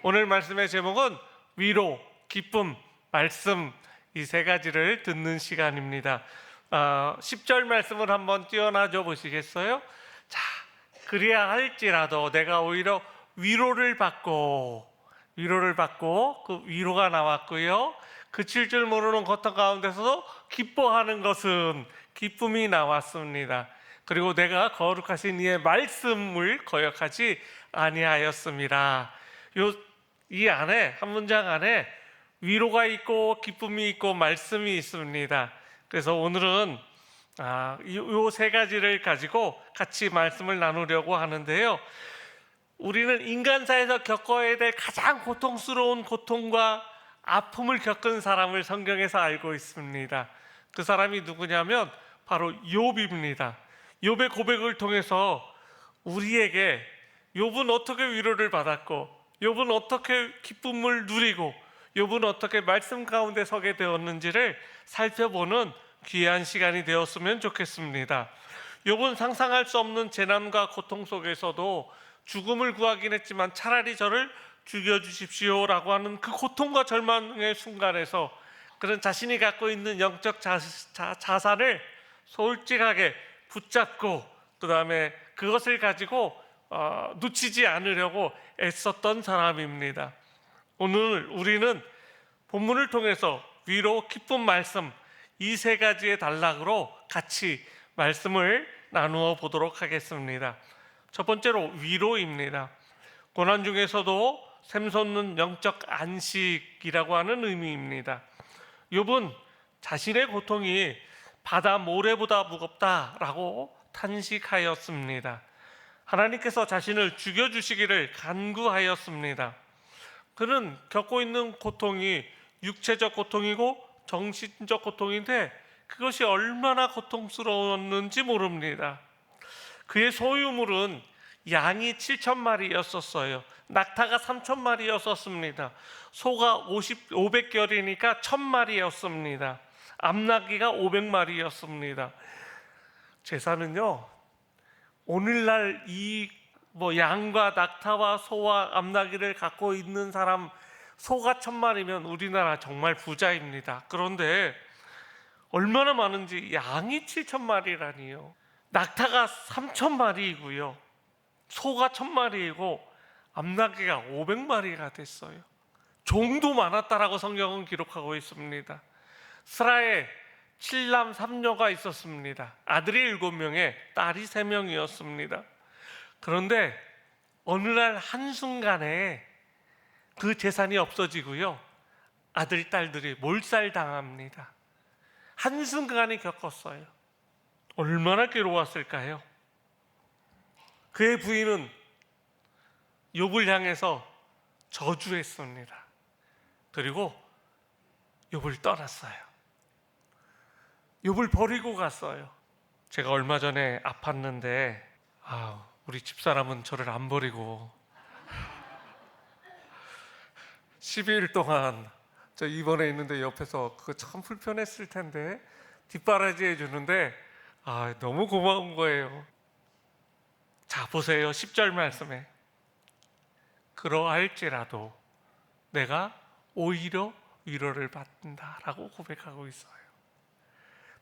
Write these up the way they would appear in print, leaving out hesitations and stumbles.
오늘 말씀의 제목은 위로, 기쁨, 말씀, 이 세 가지를 듣는 시간입니다. 10절 말씀을 한번 띄어놔줘 보시겠어요? 자, 그리야 할지라도 내가 오히려 위로를 받고 그 위로가 나왔고요. 그칠 줄 모르는 고통 가운데서도 기뻐하는 것은 기쁨이 나왔습니다. 그리고 내가 거룩하신 이의 말씀을 거역하지 아니하였습니다. 이 안에, 한 문장 안에 위로가 있고 기쁨이 있고 말씀이 있습니다. 그래서 오늘은 이 세 가지를 가지고 같이 말씀을 나누려고 하는데요. 우리는 인간사에서 겪어야 될 가장 고통스러운 고통과 아픔을 겪은 사람을 성경에서 알고 있습니다. 그 사람이 누구냐면 바로 욥입니다. 욥의 고백을 통해서 우리에게 욥은 어떻게 위로를 받았고, 욥은 어떻게 기쁨을 누리고, 욥은 어떻게 말씀 가운데 서게 되었는지를 살펴보는 귀한 시간이 되었으면 좋겠습니다. 욥은 상상할 수 없는 재난과 고통 속에서도 죽음을 구하긴 했지만 차라리 저를 죽여주십시오라고 하는 그 고통과 절망의 순간에서 그런 자신이 갖고 있는 영적 자산을 솔직하게 붙잡고 그 다음에 그것을 가지고 놓치지 않으려고 애썼던 사람입니다. 오늘 우리는 본문을 통해서 위로, 기쁨, 말씀 이 세 가지의 단락으로 같이 말씀을 나누어 보도록 하겠습니다. 첫 번째로 위로입니다. 고난 중에서도 샘솟는 영적 안식이라고 하는 의미입니다. 욥은 자신의 고통이 바다 모래보다 무겁다라고 탄식하였습니다. 하나님께서 자신을 죽여주시기를 간구하였습니다. 그는 겪고 있는 고통이 육체적 고통이고 정신적 고통인데 그것이 얼마나 고통스러웠는지 모릅니다. 그의 소유물은 양이 7,000마리였었어요. 낙타가 3,000마리였었습니다. 소가 500결이니까 1,000마리였습니다. 암나귀가 500마리였습니다. 제사는요, 오늘날 이 양과 낙타와 소와 암나귀를 갖고 있는 사람, 소가 1,000마리면 우리나라 정말 부자입니다. 그런데 얼마나 많은지 양이 7,000마리라니요. 낙타가 3,000마리이고요. 소가 1,000마리이고 암나귀가 500마리가 됐어요. 종도 많았다라고 성경은 기록하고 있습니다. 스라에 7남 3녀가 있었습니다. 아들이 7명에 딸이 3명이었습니다. 그런데 어느 날 한순간에 그 재산이 없어지고요. 아들, 딸들이 몰살당합니다. 한순간에 겪었어요. 얼마나 괴로웠을까요? 그의 부인은 욥을 향해서 저주했습니다. 그리고 욥을 떠났어요. 욥을 버리고 갔어요. 제가 얼마 전에 아팠는데 우리 집사람은 저를 안 버리고 12일 동안 저 입원해 있는데 옆에서 그거 참 불편했을 텐데 뒷바라지 해주는데 너무 고마운 거예요. 자, 보세요. 10절 말씀에 그러할지라도 내가 오히려 위로를 받는다라고 고백하고 있어요.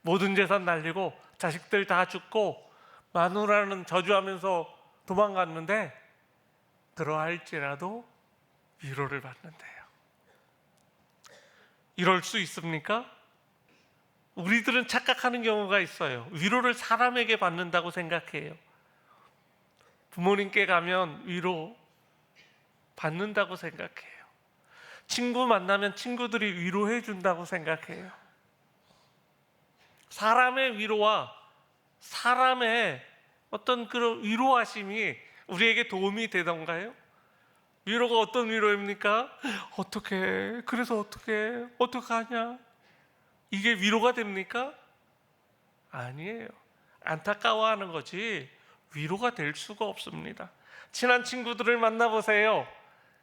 모든 재산 날리고 자식들 다 죽고 마누라는 저주하면서 도망갔는데 그러할지라도 위로를 받는데요. 이럴 수 있습니까? 우리들은 착각하는 경우가 있어요. 위로를 사람에게 받는다고 생각해요. 부모님께 가면 위로 받는다고 생각해요. 친구 만나면 친구들이 위로해 준다고 생각해요. 사람의 위로와 사람의 어떤 그런 위로하심이 우리에게 도움이 되던가요? 위로가 어떤 위로입니까? 어떡해? 그래서 어떡하냐? 이게 위로가 됩니까? 아니에요. 안타까워하는 거지 위로가 될 수가 없습니다. 친한 친구들을 만나보세요.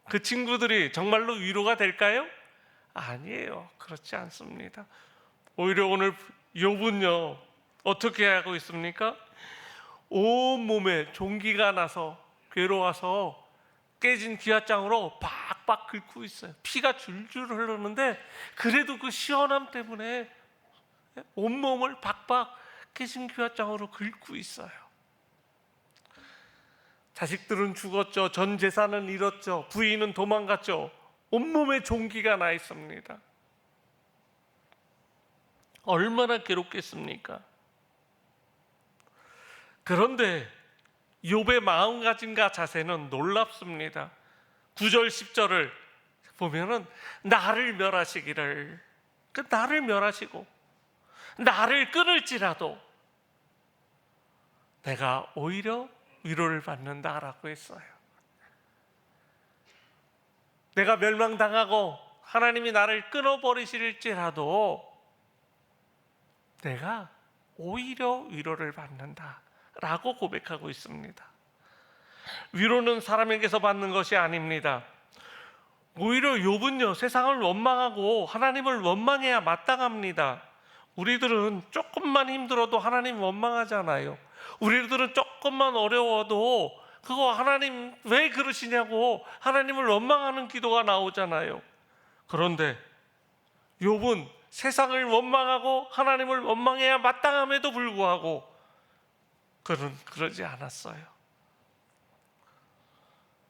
그 친구들이 정말로 위로가 될까요? 아니에요. 그렇지 않습니다. 오히려 오늘 욥은요 어떻게 하고 있습니까? 온몸에 종기가 나서 괴로워서 깨진 기와장으로 팍 박박 긁고 있어요. 피가 줄줄 흐르는데 그래도 그 시원함 때문에 온몸을 박박 개심교화장으로 긁고 있어요. 자식들은 죽었죠. 전 재산은 잃었죠. 부인은 도망갔죠. 온몸에 종기가 나 있습니다. 얼마나 괴롭겠습니까? 그런데 욥의 마음가짐과 자세는 놀랍습니다. 9절 10절을 보면은 나를 멸하시기를, 나를 멸하시고 나를 끊을지라도 내가 오히려 위로를 받는다라고 했어요. 내가 멸망당하고 하나님이 나를 끊어버리실지라도 내가 오히려 위로를 받는다라고 고백하고 있습니다. 위로는 사람에게서 받는 것이 아닙니다. 오히려 욥은요, 세상을 원망하고 하나님을 원망해야 마땅합니다. 우리들은 조금만 힘들어도 하나님 원망하잖아요. 우리들은 조금만 어려워도 그거 하나님 왜 그러시냐고 하나님을 원망하는 기도가 나오잖아요. 그런데 욥은 세상을 원망하고 하나님을 원망해야 마땅함에도 불구하고 그는 그러지 않았어요.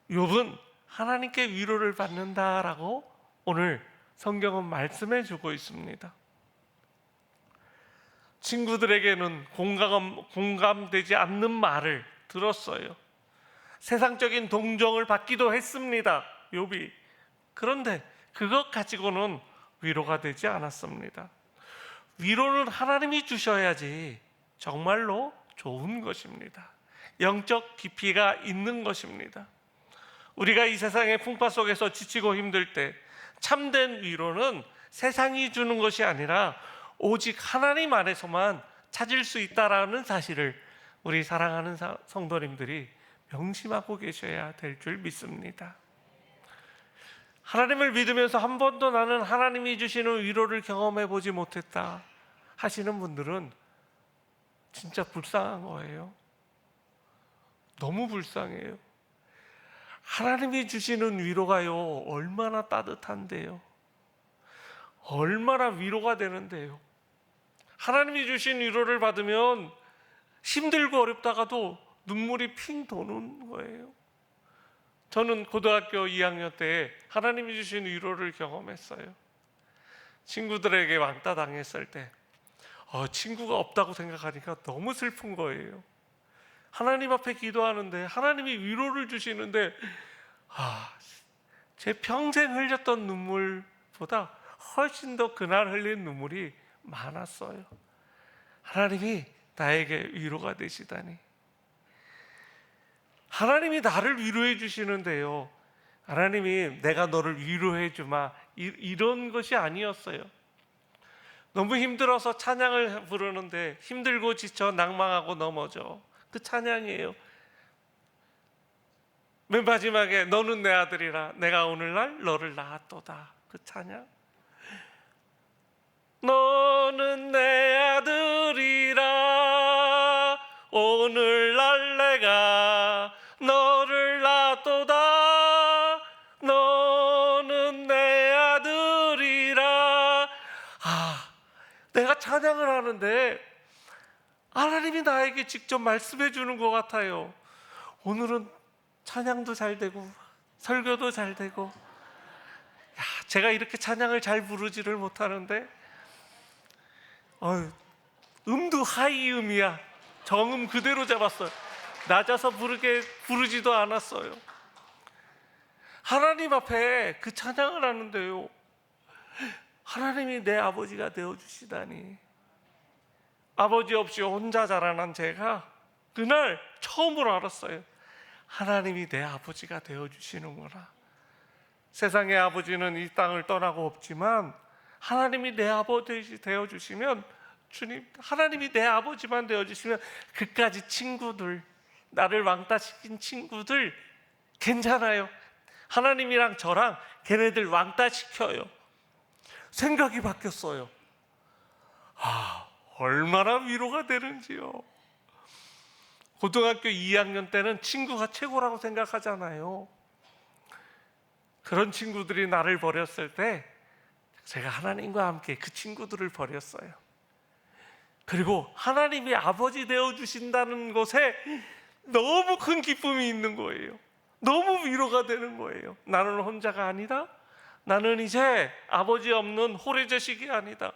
욥은 하나님께 위로를 받는다라고 오늘 성경은 말씀해 주고 있습니다. 친구들에게는 공감되지 않는 말을 들었어요. 세상적인 동정을 받기도 했습니다, 욥이. 그런데 그것 가지고는 위로가 되지 않았습니다. 위로는 하나님이 주셔야지 정말로 좋은 것입니다. 영적 깊이가 있는 것입니다. 우리가 이 세상의 풍파 속에서 지치고 힘들 때 참된 위로는 세상이 주는 것이 아니라 오직 하나님 안에서만 찾을 수 있다라는 사실을 우리 사랑하는 성도님들이 명심하고 계셔야 될 줄 믿습니다. 하나님을 믿으면서 한 번도 나는 하나님이 주시는 위로를 경험해 보지 못했다 하시는 분들은 진짜 불쌍한 거예요. 너무 불쌍해요. 하나님이 주시는 위로가요, 얼마나 따뜻한데요. 얼마나 위로가 되는데요. 하나님이 주신 위로를 받으면 힘들고 어렵다가도 눈물이 핑 도는 거예요. 저는 고등학교 2학년 때 하나님이 주신 위로를 경험했어요. 친구들에게 왕따 당했을 때 친구가 없다고 생각하니까 너무 슬픈 거예요. 하나님 앞에 기도하는데 하나님이 위로를 주시는데 제 평생 흘렸던 눈물보다 훨씬 더 그날 흘린 눈물이 많았어요. 하나님이 나에게 위로가 되시다니. 하나님이 나를 위로해 주시는데요, 하나님이 내가 너를 위로해 주마 이런 것이 아니었어요. 너무 힘들어서 찬양을 부르는데 힘들고 지쳐 낭망하고 넘어져, 그 찬양이에요. 맨 마지막에 너는 내 아들이라 내가 오늘날 너를 낳았도다, 그 찬양. 너는 내 아들이라 오늘날 내가 너를 낳았도다. 너는 내 아들이라. 내가 찬양을 하는데 하나님이 나에게 직접 말씀해 주는 것 같아요. 오늘은 찬양도 잘 되고 설교도 잘 되고, 제가 이렇게 찬양을 잘 부르지를 못하는데 음도 하이음이야. 정음 그대로 잡았어요. 낮아서 부르지도 않았어요. 하나님 앞에 그 찬양을 하는데요, 하나님이 내 아버지가 되어주시다니. 아버지 없이 혼자 자라난 제가 그날 처음으로 알았어요. 하나님이 내 아버지가 되어주시는구나. 세상의 아버지는 이 땅을 떠나고 없지만 하나님이 내 아버지 되어주시면, 주님, 하나님이 내 아버지만 되어주시면 그까지 친구들, 나를 왕따시킨 친구들 괜찮아요. 하나님이랑 저랑 걔네들 왕따시켜요. 생각이 바뀌었어요. 얼마나 위로가 되는지요. 고등학교 2학년 때는 친구가 최고라고 생각하잖아요. 그런 친구들이 나를 버렸을 때 제가 하나님과 함께 그 친구들을 버렸어요. 그리고 하나님이 아버지 되어 주신다는 것에 너무 큰 기쁨이 있는 거예요. 너무 위로가 되는 거예요. 나는 혼자가 아니다. 나는 이제 아버지 없는 호래자식이 아니다.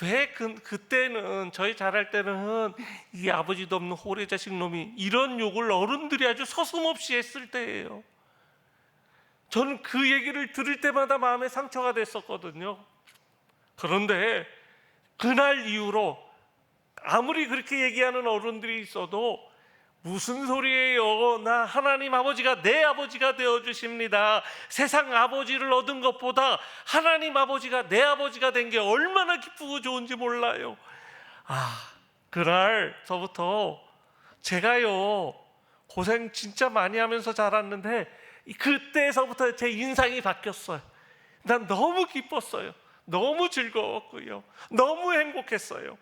왜 그때는, 저희 자랄 때는 이 아버지도 없는 호래자식 놈이, 이런 욕을 어른들이 아주 서슴없이 했을 때예요. 저는 그 얘기를 들을 때마다 마음에 상처가 됐었거든요. 그런데 그날 이후로 아무리 그렇게 얘기하는 어른들이 있어도 무슨 소리예요? 나 하나님 아버지가 내 아버지가 되어주십니다. 세상 아버지를 얻은 것보다 하나님 아버지가 내 아버지가 된 게 얼마나 기쁘고 좋은지 몰라요. 그날서부터 제가요, 고생 진짜 많이 하면서 자랐는데 그때서부터 제 인상이 바뀌었어요. 난 너무 기뻤어요. 너무 즐거웠고요. 너무 행복했어요.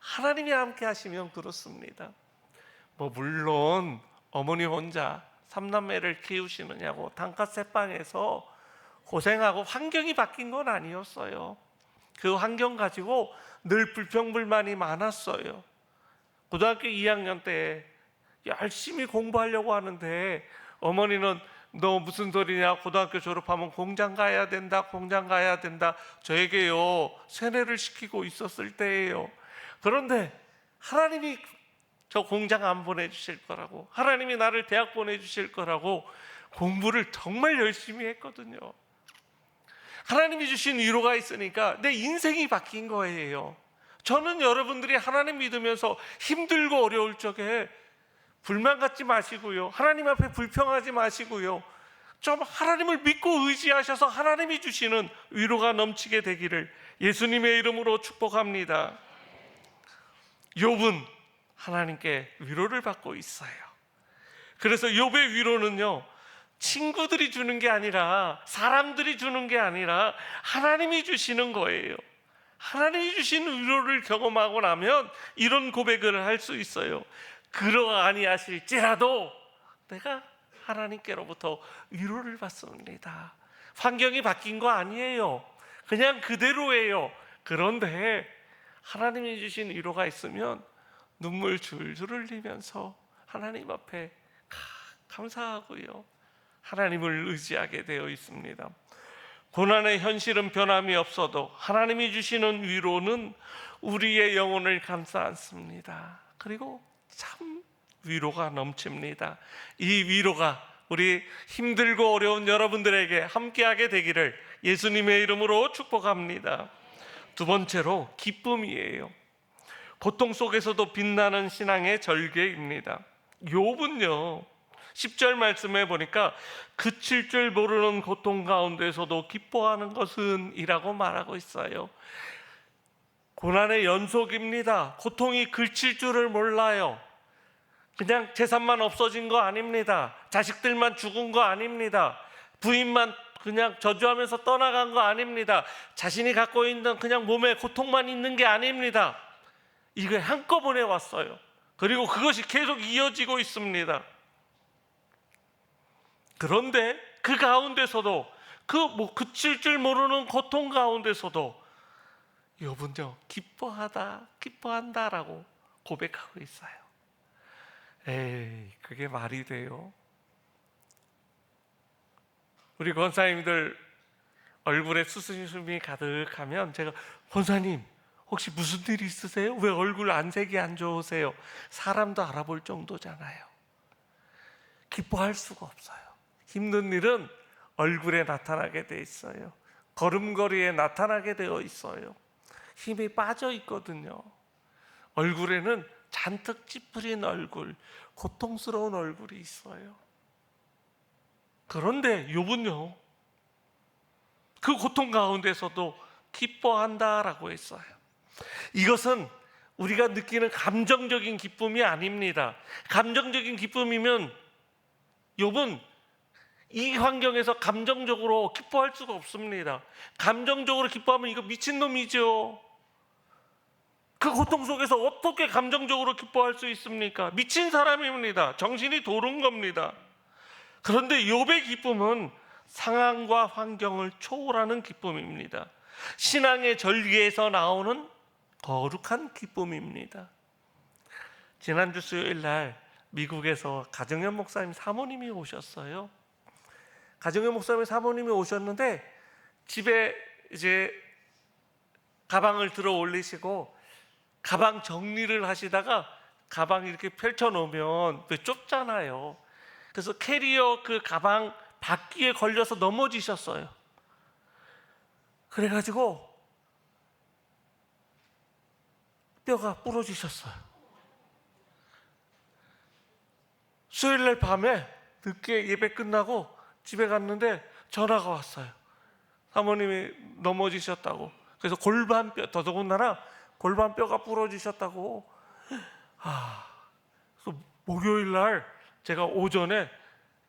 하나님이 함께 하시면 그렇습니다. 물론 어머니 혼자 3남매를 키우시느냐고 단칸세 방에서 고생하고 환경이 바뀐 건 아니었어요. 그 환경 가지고 늘 불평불만이 많았어요. 고등학교 2학년 때 열심히 공부하려고 하는데 어머니는 너 무슨 소리냐, 고등학교 졸업하면 공장 가야 된다, 공장 가야 된다. 저에게요 세뇌를 시키고 있었을 때예요. 그런데 하나님이 저 공장 안 보내주실 거라고, 하나님이 나를 대학 보내주실 거라고 공부를 정말 열심히 했거든요. 하나님이 주신 위로가 있으니까 내 인생이 바뀐 거예요. 저는 여러분들이 하나님 믿으면서 힘들고 어려울 적에 불만 갖지 마시고요, 하나님 앞에 불평하지 마시고요, 좀 하나님을 믿고 의지하셔서 하나님이 주시는 위로가 넘치게 되기를 예수님의 이름으로 축복합니다. 욥은 하나님께 위로를 받고 있어요. 그래서 욥의 위로는요, 친구들이 주는 게 아니라, 사람들이 주는 게 아니라 하나님이 주시는 거예요. 하나님이 주신 위로를 경험하고 나면 이런 고백을 할 수 있어요. 그러 아니하실지라도 내가 하나님께로부터 위로를 받습니다. 환경이 바뀐 거 아니에요. 그냥 그대로예요. 그런데 하나님이 주신 위로가 있으면 눈물 줄줄 흘리면서 하나님 앞에 감사하고요, 하나님을 의지하게 되어 있습니다. 고난의 현실은 변함이 없어도 하나님이 주시는 위로는 우리의 영혼을 감싸 안습니다. 그리고 참 위로가 넘칩니다. 이 위로가 우리 힘들고 어려운 여러분들에게 함께하게 되기를 예수님의 이름으로 축복합니다. 두 번째로 기쁨이에요. 고통 속에서도 빛나는 신앙의 절개입니다. 욥은요 10절 말씀에 보니까 그칠 줄 모르는 고통 가운데서도 기뻐하는 것은 이라고 말하고 있어요. 고난의 연속입니다. 고통이 그칠 줄을 몰라요. 그냥 재산만 없어진 거 아닙니다. 자식들만 죽은 거 아닙니다. 부인만 그냥 저주하면서 떠나간 거 아닙니다. 자신이 갖고 있는 그냥 몸에 고통만 있는 게 아닙니다. 이게 한꺼번에 왔어요. 그리고 그것이 계속 이어지고 있습니다. 그런데 그 가운데서도 그칠 줄 모르는 고통 가운데서도 욥은요 기뻐한다라고 고백하고 있어요. 그게 말이 돼요? 우리 권사님들 얼굴에 수줍음이 가득하면 제가 권사님 혹시 무슨 일 있으세요? 왜 얼굴 안색이 안 좋으세요? 사람도 알아볼 정도잖아요. 기뻐할 수가 없어요. 힘든 일은 얼굴에 나타나게 돼 있어요. 걸음걸이에 나타나게 되어 있어요. 힘이 빠져 있거든요. 얼굴에는 잔뜩 찌푸린 얼굴, 고통스러운 얼굴이 있어요. 그런데 욥은요 그 고통 가운데서도 기뻐한다라고 했어요. 이것은 우리가 느끼는 감정적인 기쁨이 아닙니다. 감정적인 기쁨이면 욥은 이 환경에서 감정적으로 기뻐할 수가 없습니다. 감정적으로 기뻐하면 이거 미친놈이죠. 그 고통 속에서 어떻게 감정적으로 기뻐할 수 있습니까? 미친 사람입니다. 정신이 도는 겁니다. 그런데 욥의 기쁨은 상황과 환경을 초월하는 기쁨입니다. 신앙의 절기에서 나오는 거룩한 기쁨입니다. 지난주 수요일 날 미국에서 가정현 목사님 사모님이 오셨어요. 가정현 목사님 사모님이 오셨는데 집에 이제 가방을 들어 올리시고 가방 정리를 하시다가 가방 이렇게 펼쳐 놓으면 왜 좁잖아요. 그래서 캐리어 그 가방 바퀴에 걸려서 넘어지셨어요. 그래가지고 뼈가 부러지셨어요. 수요일날 밤에 늦게 예배 끝나고 집에 갔는데 전화가 왔어요. 사모님이 넘어지셨다고. 그래서 골반뼈, 더더군다나 골반뼈가 부러지셨다고. 그래서 목요일날 제가 오전에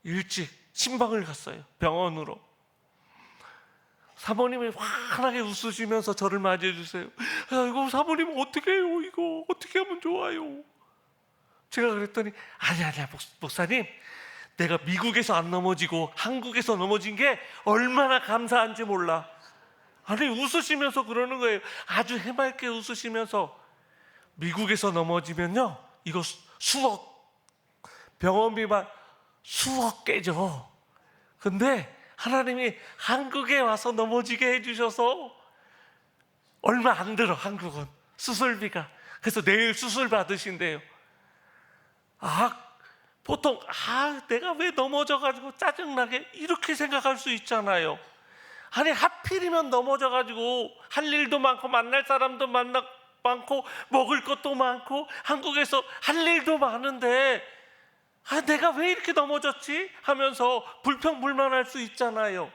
일찍 신방을 갔어요. 병원으로. 사모님이 환하게 웃으시면서 저를 맞이해 주세요. 이거 사모님 어떻게 해요? 이거 어떻게 하면 좋아요? 제가 그랬더니 아니야 목사님, 내가 미국에서 안 넘어지고 한국에서 넘어진 게 얼마나 감사한지 몰라. 아니 웃으시면서 그러는 거예요. 아주 해맑게 웃으시면서. 미국에서 넘어지면요 이거 수억, 병원비만 수억 깨져. 근데 하나님이 한국에 와서 넘어지게 해주셔서 얼마 안 들어. 한국은 수술비가. 그래서 내일 수술 받으신대요. 보통 내가 왜 넘어져가지고 짜증나게 이렇게 생각할 수 있잖아요. 아니 하필이면 넘어져가지고 할 일도 많고 만날 사람도 많고 먹을 것도 많고 한국에서 할 일도 많은데 내가 왜 이렇게 넘어졌지? 하면서 불평불만할 수 있잖아요.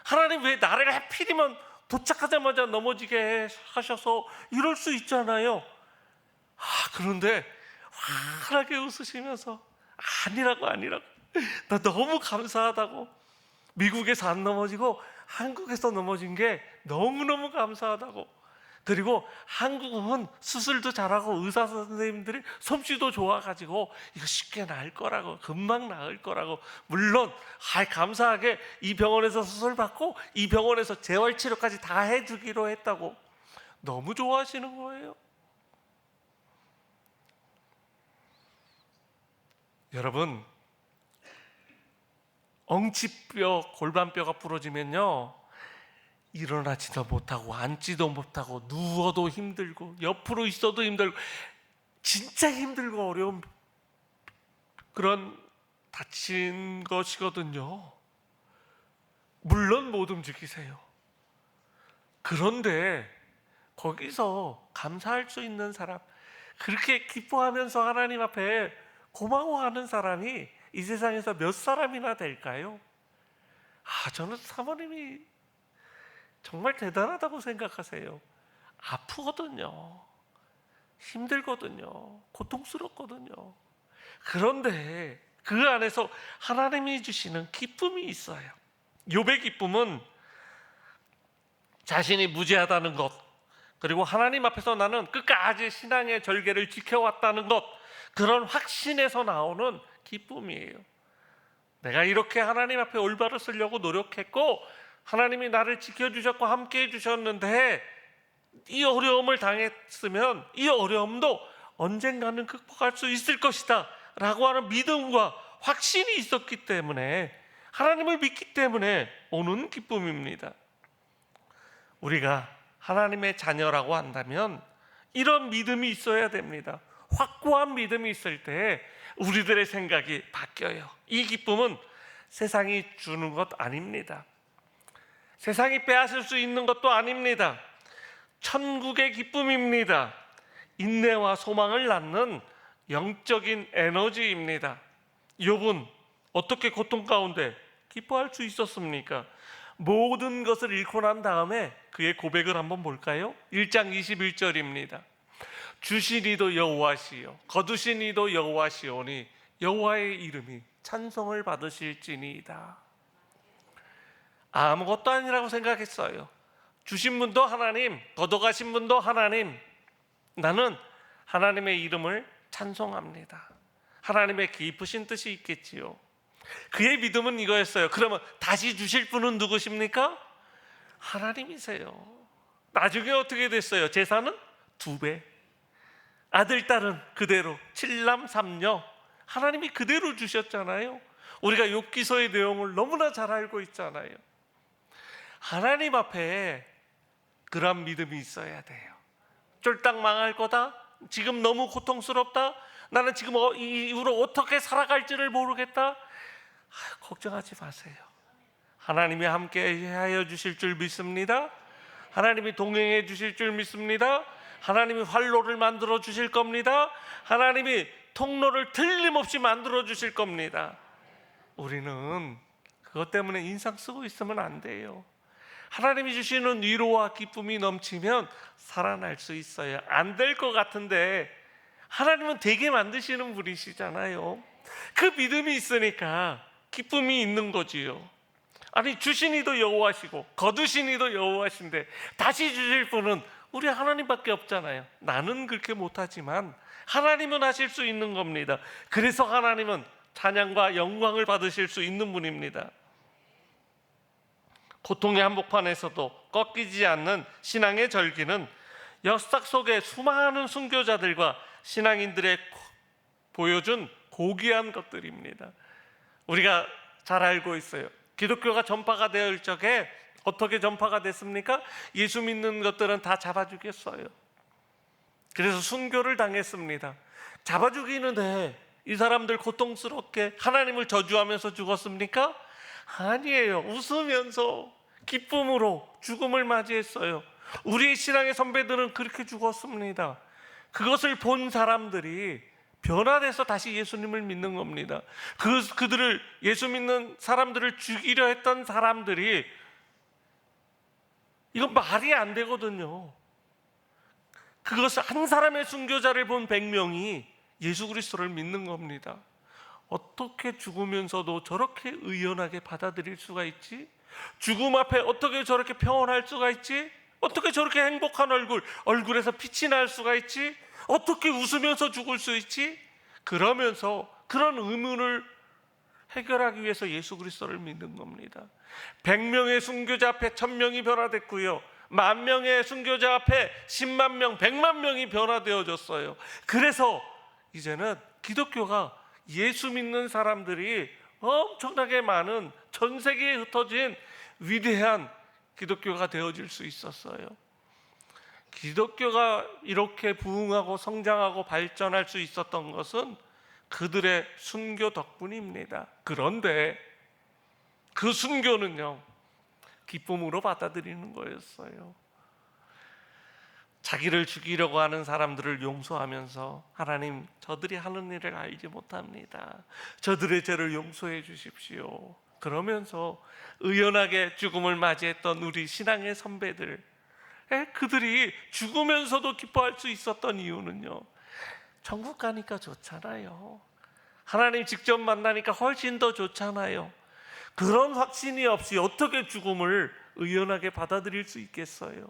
하나님 왜 나를 하필이면 도착하자마자 넘어지게 하셔서 이럴 수 있잖아요. 그런데 환하게 웃으시면서 아니라고 나 너무 감사하다고. 미국에서 안 넘어지고 한국에서 넘어진 게 너무너무 감사하다고. 그리고 한국은 수술도 잘하고 의사 선생님들이 솜씨도 좋아가지고 이거 쉽게 나을 거라고, 금방 나을 거라고. 물론 감사하게 이 병원에서 수술 받고 이 병원에서 재활치료까지 다 해주기로 했다고 너무 좋아하시는 거예요. 여러분, 엉치뼈, 골반뼈가 부러지면요 일어나지도 못하고 앉지도 못하고 누워도 힘들고 옆으로 있어도 힘들고 진짜 힘들고 어려운 그런 다친 것이거든요. 물론 못 움직이세요. 그런데 거기서 감사할 수 있는 사람, 그렇게 기뻐하면서 하나님 앞에 고마워하는 사람이 이 세상에서 몇 사람이나 될까요? 저는 사모님이 정말 대단하다고 생각하세요. 아프거든요. 힘들거든요. 고통스럽거든요. 그런데 그 안에서 하나님이 주시는 기쁨이 있어요. 욥의 기쁨은 자신이 무죄하다는 것, 그리고 하나님 앞에서 나는 끝까지 신앙의 절개를 지켜왔다는 것, 그런 확신에서 나오는 기쁨이에요. 내가 이렇게 하나님 앞에 올바로 쓰려고 노력했고 하나님이 나를 지켜주셨고 함께 해주셨는데 이 어려움을 당했으면 이 어려움도 언젠가는 극복할 수 있을 것이다 라고 하는 믿음과 확신이 있었기 때문에, 하나님을 믿기 때문에 오는 기쁨입니다. 우리가 하나님의 자녀라고 한다면 이런 믿음이 있어야 됩니다. 확고한 믿음이 있을 때 우리들의 생각이 바뀌어요. 이 기쁨은 세상이 주는 것 아닙니다. 세상이 빼앗을 수 있는 것도 아닙니다. 천국의 기쁨입니다. 인내와 소망을 낳는 영적인 에너지입니다. 욥은 어떻게 고통 가운데 기뻐할 수 있었습니까? 모든 것을 잃고 난 다음에 그의 고백을 한번 볼까요? 1장 21절입니다. 주신 이도 여호와시요 거두신 이도 여호와시오니 여호와의 이름이 찬송을 받으실지니이다. 아무것도 아니라고 생각했어요. 주신 분도 하나님, 걷어가신 분도 하나님. 나는 하나님의 이름을 찬송합니다. 하나님의 깊으신 뜻이 있겠지요. 그의 믿음은 이거였어요. 그러면 다시 주실 분은 누구십니까? 하나님이세요. 나중에 어떻게 됐어요? 재산은 2배, 아들 딸은 그대로 7남 3녀 하나님이 그대로 주셨잖아요. 우리가 욥기서의 내용을 너무나 잘 알고 있잖아요. 하나님 앞에 그런 믿음이 있어야 돼요. 쫄딱 망할 거다, 지금 너무 고통스럽다, 나는 지금 이 이후로 어떻게 살아갈지를 모르겠다, 걱정하지 마세요. 하나님이 함께 하여 주실 줄 믿습니다. 하나님이 동행해 주실 줄 믿습니다. 하나님이 활로를 만들어 주실 겁니다. 하나님이 통로를 틀림없이 만들어 주실 겁니다. 우리는 그것 때문에 인상 쓰고 있으면 안 돼요. 하나님이 주시는 위로와 기쁨이 넘치면 살아날 수 있어요. 안 될 것 같은데 하나님은 되게 만드시는 분이시잖아요. 그 믿음이 있으니까 기쁨이 있는 거지요. 아니, 주신 이도 여호와시고 거두신 이도 여호와신데 다시 주실 분은 우리 하나님밖에 없잖아요. 나는 그렇게 못하지만 하나님은 하실 수 있는 겁니다. 그래서 하나님은 찬양과 영광을 받으실 수 있는 분입니다. 고통의 한복판에서도 꺾이지 않는 신앙의 절기는 역사 속의 수많은 순교자들과 신앙인들의 보여준 고귀한 것들입니다. 우리가 잘 알고 있어요. 기독교가 전파가 되어 적에 어떻게 전파가 됐습니까? 예수 믿는 것들은 다 잡아 죽였어요. 그래서 순교를 당했습니다. 잡아 죽이는데 이 사람들 고통스럽게 하나님을 저주하면서 죽었습니까? 아니에요. 웃으면서 기쁨으로 죽음을 맞이했어요. 우리의 신앙의 선배들은 그렇게 죽었습니다. 그것을 본 사람들이 변화돼서 다시 예수님을 믿는 겁니다. 그들을, 예수 믿는 사람들을 죽이려 했던 사람들이, 이건 말이 안 되거든요. 그것을 한 사람의 순교자를 본 100명이 예수 그리스도를 믿는 겁니다. 어떻게 죽으면서도 저렇게 의연하게 받아들일 수가 있지? 죽음 앞에 어떻게 저렇게 평온할 수가 있지? 어떻게 저렇게 행복한 얼굴에서 빛이 날 수가 있지? 어떻게 웃으면서 죽을 수 있지? 그러면서 그런 의문을 해결하기 위해서 예수 그리스도를 믿는 겁니다. 100명의 순교자 앞에 1000명이 변화됐고요, 10,000명의 순교자 앞에 10만 명, 100만 명이 변화되어졌어요. 그래서 이제는 기독교가 예수 믿는 사람들이 엄청나게 많은, 전 세계에 흩어진 위대한 기독교가 되어질 수 있었어요. 기독교가 이렇게 부흥하고 성장하고 발전할 수 있었던 것은 그들의 순교 덕분입니다. 그런데 그 순교는요, 기쁨으로 받아들이는 거였어요. 자기를 죽이려고 하는 사람들을 용서하면서, 하나님, 저들이 하는 일을 알지 못합니다. 저들의 죄를 용서해 주십시오. 그러면서 의연하게 죽음을 맞이했던 우리 신앙의 선배들, 그들이 죽으면서도 기뻐할 수 있었던 이유는요, 천국 가니까 좋잖아요. 하나님 직접 만나니까 훨씬 더 좋잖아요. 그런 확신이 없이 어떻게 죽음을 의연하게 받아들일 수 있겠어요?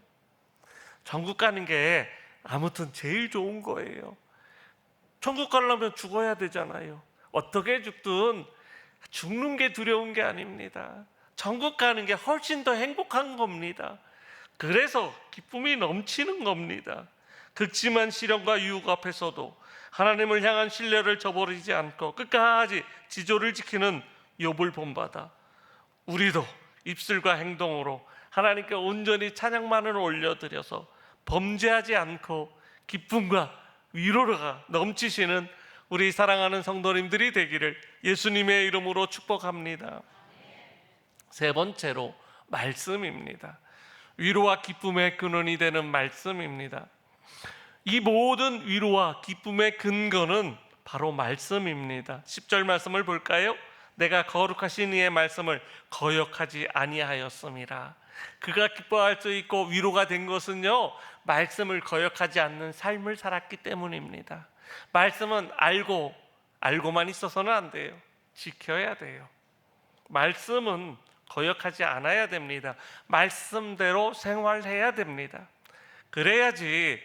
천국 가는 게 아무튼 제일 좋은 거예요. 천국 가려면 죽어야 되잖아요. 어떻게 죽든 죽는 게 두려운 게 아닙니다. 천국 가는 게 훨씬 더 행복한 겁니다. 그래서 기쁨이 넘치는 겁니다. 극심한 시련과 유혹 앞에서도 하나님을 향한 신뢰를 저버리지 않고 끝까지 지조를 지키는 욥을 본받아 우리도 입술과 행동으로 하나님께 온전히 찬양만을 올려드려서 범죄하지 않고 기쁨과 위로가 넘치시는 우리 사랑하는 성도님들이 되기를 예수님의 이름으로 축복합니다. 세 번째로 말씀입니다. 위로와 기쁨의 근원이 되는 말씀입니다. 이 모든 위로와 기쁨의 근거는 바로 말씀입니다. 10절 말씀을 볼까요? 내가 거룩하신 이의 말씀을 거역하지 아니하였음이라. 그가 기뻐할 수 있고 위로가 된 것은요, 말씀을 거역하지 않는 삶을 살았기 때문입니다. 말씀은 알고만 있어서는 안 돼요. 지켜야 돼요. 말씀은 거역하지 않아야 됩니다. 말씀대로 생활해야 됩니다. 그래야지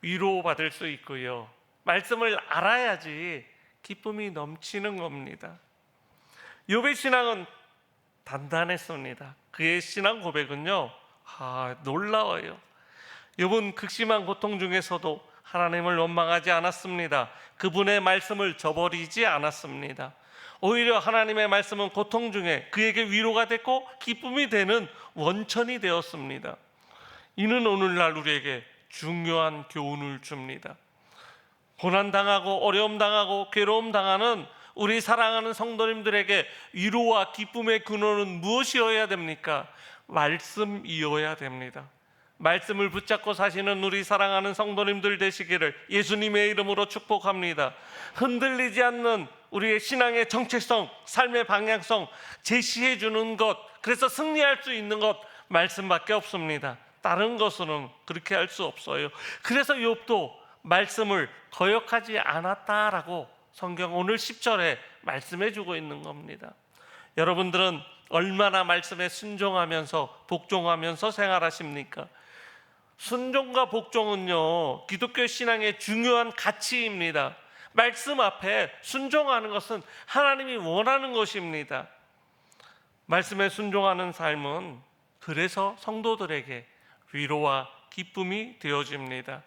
위로받을 수 있고요, 말씀을 알아야지 기쁨이 넘치는 겁니다. 욥의 신앙은 단단했습니다. 그의 신앙 고백은요, 놀라워요. 욥은 극심한 고통 중에서도 하나님을 원망하지 않았습니다. 그분의 말씀을 저버리지 않았습니다. 오히려 하나님의 말씀은 고통 중에 그에게 위로가 됐고 기쁨이 되는 원천이 되었습니다. 이는 오늘날 우리에게 중요한 교훈을 줍니다. 고난당하고 어려움당하고 괴로움당하는 우리 사랑하는 성도님들에게 위로와 기쁨의 근원은 무엇이어야 됩니까? 말씀이어야 됩니다. 말씀을 붙잡고 사시는 우리 사랑하는 성도님들 되시기를 예수님의 이름으로 축복합니다. 흔들리지 않는 우리의 신앙의 정체성, 삶의 방향성 제시해 주는 것, 그래서 승리할 수 있는 것 말씀밖에 없습니다. 다른 것은 그렇게 할 수 없어요. 그래서 욥도 말씀을 거역하지 않았다라고 성경 오늘 10절에 말씀해 주고 있는 겁니다. 여러분들은 얼마나 말씀에 순종하면서 복종하면서 생활하십니까? 순종과 복종은요, 기독교 신앙의 중요한 가치입니다. 말씀 앞에 순종하는 것은 하나님이 원하는 것입니다. 말씀에 순종하는 삶은 그래서 성도들에게 위로와 기쁨이 되어집니다.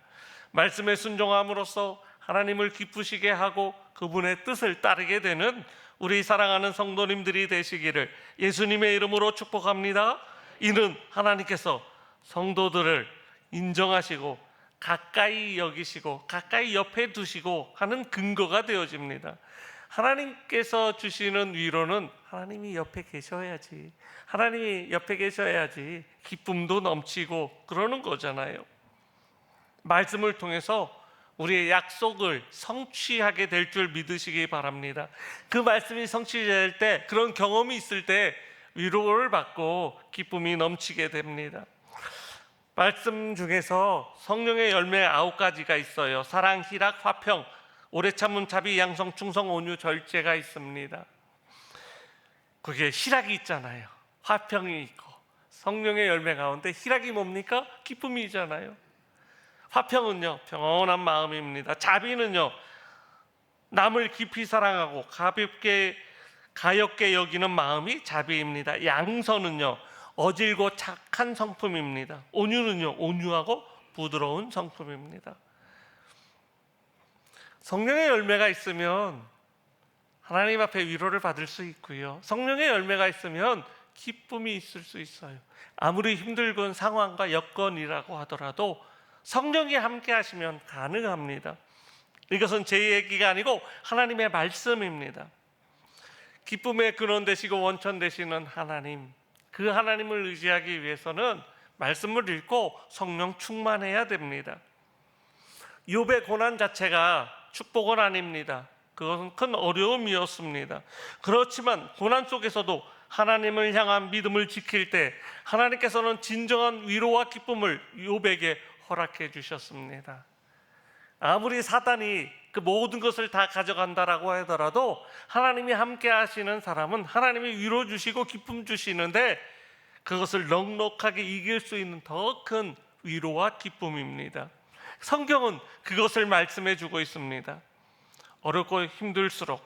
말씀에 순종함으로써 하나님을 기쁘시게 하고 그분의 뜻을 따르게 되는 우리 사랑하는 성도님들이 되시기를 예수님의 이름으로 축복합니다. 이는 하나님께서 성도들을 인정하시고 가까이 여기시고 가까이 옆에 두시고 하는 근거가 되어집니다. 하나님께서 주시는 위로는 하나님이 옆에 계셔야지, 하나님이 옆에 계셔야지 기쁨도 넘치고 그러는 거잖아요. 말씀을 통해서 우리의 약속을 성취하게 될 줄 믿으시기 바랍니다. 그 말씀이 성취될 때, 그런 경험이 있을 때 위로를 받고 기쁨이 넘치게 됩니다. 말씀 중에서 성령의 열매 9가지가 있어요. 사랑, 희락, 화평, 오래 참음, 자비, 양성, 충성, 온유, 절제가 있습니다. 그게 희락이 있잖아요. 화평이 있고. 성령의 열매 가운데 희락이 뭡니까? 기쁨이잖아요. 화평은요, 평온한 마음입니다. 자비는요, 남을 깊이 사랑하고 가볍게 여기는 마음이 자비입니다. 양선은요, 어질고 착한 성품입니다. 온유는요, 온유하고 부드러운 성품입니다. 성령의 열매가 있으면 하나님 앞에 위로를 받을 수 있고요, 성령의 열매가 있으면 기쁨이 있을 수 있어요. 아무리 힘들건 상황과 여건이라고 하더라도 성령이 함께 하시면 가능합니다. 이것은 제 얘기가 아니고 하나님의 말씀입니다. 기쁨의 근원 되시고 원천 되시는 하나님, 그 하나님을 의지하기 위해서는 말씀을 읽고 성령 충만해야 됩니다. 욥의 고난 자체가 축복은 아닙니다. 그것은 큰 어려움이었습니다. 그렇지만 고난 속에서도 하나님을 향한 믿음을 지킬 때 하나님께서는 진정한 위로와 기쁨을 욥에게 허락해 주셨습니다. 아무리 사단이 그 모든 것을 다 가져간다라고 하더라도 하나님이 함께 하시는 사람은 하나님이 위로 주시고 기쁨 주시는데 그것을 넉넉하게 이길 수 있는 더 큰 위로와 기쁨입니다. 성경은 그것을 말씀해 주고 있습니다. 어렵고 힘들수록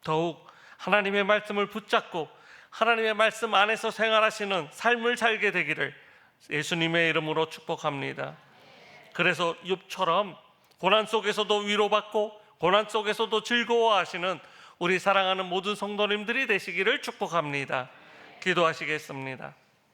더욱 하나님의 말씀을 붙잡고 하나님의 말씀 안에서 생활하시는 삶을 살게 되기를 예수님의 이름으로 축복합니다. 그래서 욥처럼 고난 속에서도 위로받고 고난 속에서도 즐거워하시는 우리 사랑하는 모든 성도님들이 되시기를 축복합니다. 기도하시겠습니다.